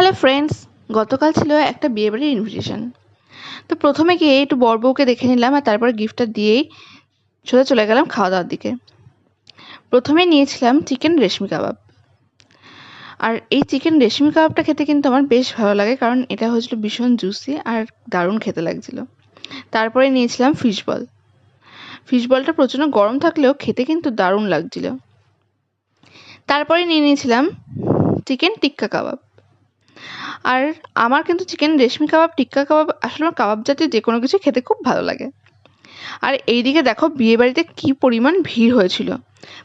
Hello friends, গতকাল ছিল একটা বিয়েবাড়ির ইনভিটেশন। তো প্রথমে গিয়ে একটু বর বউকে দেখে নিলাম আর তারপর গিফটটা দিয়েই সোজা চলে গেলাম খাওয়া দাওয়ার দিকে। প্রথমে নিয়েছিলাম চিকেন রেশমি কাবাব। আর এই চিকেন রেশমি কাবাবটা খেতে কিন্তু আমার বেশ ভালো লাগে, কারণ এটা হয়েছিল ভীষণ জুসি আর দারুণ খেতে লাগছিল। তারপরে নিয়েছিলাম ফিশ বল। ফিশ বলটা প্রচণ্ড গরম থাকলেও খেতে কিন্তু দারুণ লাগছিল। তারপরে নিয়ে নিয়েছিলাম চিকেন টিক্কা কাবাব। আর আমার কিন্তু চিকেন রেশমি কাবাব, টিক্কা কাবাব, আসলে আমার কাবাব জাতীয় যে কোনো কিছু খেতে খুব ভালো লাগে। আর এইদিকে দেখো বিয়েবাড়িতে কি পরিমাণ ভিড় হয়েছিল,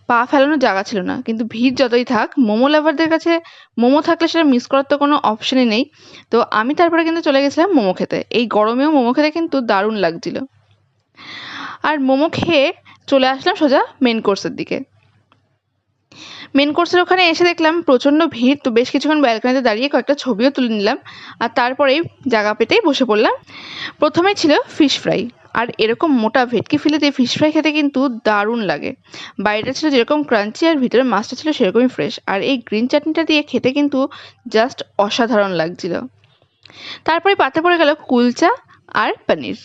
পা ফেলানোর জায়গা ছিল না। কিন্তু ভিড় যতই থাক, মোমো লাভারদের কাছে মোমো থাকলে সেটা মিস করার তো কোনো অপশনই নেই। তো আমি তারপরে কিন্তু চলে গেছিলাম মোমো খেতে। এই গরমেও মোমো খেতে কিন্তু দারুণ লাগছিল। আর মোমো খেয়ে চলে আসলাম সোজা মেন কোর্সের দিকে। মেন কোর্সের ওখানে এসে দেখলাম প্রচণ্ড ভিড়, তো বেশ কিছুক্ষণ ব্যালকনিতে দাঁড়িয়ে কয়েকটা ছবিও তুলে নিলাম। আর তারপরেই জায়গা পেতেই বসে পড়লাম। প্রথমে ছিল ফিশ ফ্রাই। আর এরকম মোটা ভেটকি ফিলে দিয়ে ফিশ ফ্রাই খেতে কিন্তু দারুণ লাগে। বাইরেটা ছিল যেরকম ক্রাঞ্চি আর ভিতরে মাছটা ছিল সেরকমই ফ্রেশ। আর এই গ্রিন চাটনিটা দিয়ে খেতে কিন্তু জাস্ট অসাধারণ লাগছিল। তারপরে পাতে পড়ে গেল কুলচা আর পনির।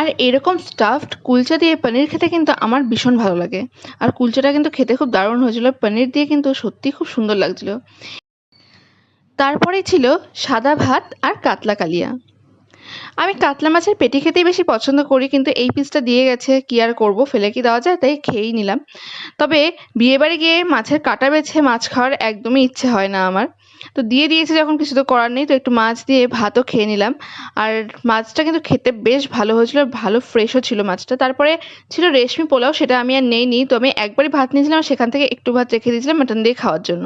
আর এরকম স্টাফড কুলচা দিয়ে পনির খেতে কিন্তু আমার ভীষণ ভালো লাগে। আর কুলচাটা কিন্তু খেতে খুব দারুণ হয়েছিল, পনির দিয়ে কিন্তু সত্যিই খুব সুন্দর লাগছিল। তারপরে ছিল সাদা ভাত আর কাতলা কালিয়া। আমি কাতলা মাছের পেটি খেতেই বেশি পছন্দ করি, কিন্তু এই পিসটা দিয়ে গেছে, কি আর করব, ফেলে কি দেওয়া যায়, তাই খেয়েই নিলাম। তবে বিয়েবাড়ি গিয়ে মাছের কাঁটা বেছে মাছ খাওয়ার একদমই ইচ্ছে হয় না আমার। তো দিয়ে দিয়েছে যখন, কিছু তো করার নেই, তো একটু মাছ দিয়ে ভাতও খেয়ে নিলাম। আর মাছটা কিন্তু খেতে বেশ ভালো হয়েছিল, ভালো ফ্রেশও ছিল মাছটা। তারপরে ছিল রেশমি পোলাও, সেটা আমি আর নেইনি। তো আমি একবারই ভাত নিয়েছিলাম, সেখান থেকে একটু ভাত রেখে দিয়েছিলাম মাটন দিয়ে খাওয়ার জন্য।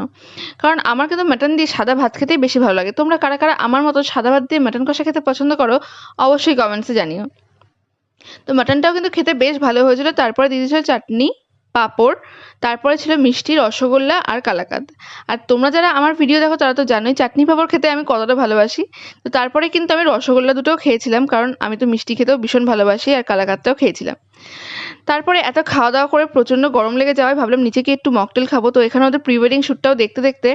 কারণ আমার কিন্তু মাটন দিয়ে সাদা ভাত খেতেই বেশি ভালো লাগে। তোমরা কারা কারা আমার মতো সাদা ভাত দিয়ে মাটন কষা খেতে পছন্দ করো অবশ্যই কমেন্টসে জানিও। তো মাটনটাও কিন্তু খেতে বেশ ভালো হয়েছিল। তারপরে দিয়ে দিয়েছিল চাটনি, পাঁপড়, তারপরে ছিল মিষ্টি, রসগোল্লা আর কালাকাঁদ। আর তোমরা যারা আমার ভিডিও দেখো তারা তো জানোই চাটনি পাঁপড় খেতে আমি কতটা ভালোবাসি। তো তারপরে কিন্তু আমি রসগোল্লা দুটোও খেয়েছিলাম, কারণ আমি তো মিষ্টি খেতেও ভীষণ ভালোবাসি, আর কালাকাঁদটাও খেয়েছিলাম। তারপরে এত খাওয়া দাওয়া করে প্রচণ্ড গরম লেগে যাওয়ায় ভাবলাম নিচে গিয়ে একটু মকটেল খাবো। তো এখানে ওদের প্রি ওয়েডিং শ্যুটটাও দেখতে দেখতে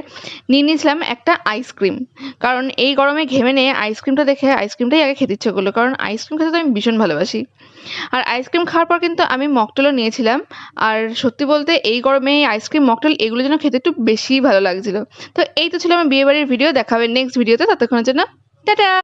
নিয়ে নিয়েছিলাম একটা আইসক্রিম। কারণ এই গরমে ঘেমে নিয়ে আইসক্রিমটা দেখে আইসক্রিমটাই আগে খেতে ইচ্ছে করলো, কারণ আইসক্রিম খেতে তো আমি ভীষণ ভালোবাসি। আর আইসক্রিম খাওয়ার পর কিন্তু আমি মকটেলও নিয়েছিলাম। আর সত্যি বলতে এই গরমে আইসক্রিম, মকটেল এগুলো যেন খেতে একটু বেশিই ভালো লাগছিল। তো এই তো ছিল আমার বিয়েবাড়ির ভিডিও। দেখা হবে নেক্সট ভিডিওতে, ততক্ষণের জন্য টাটা।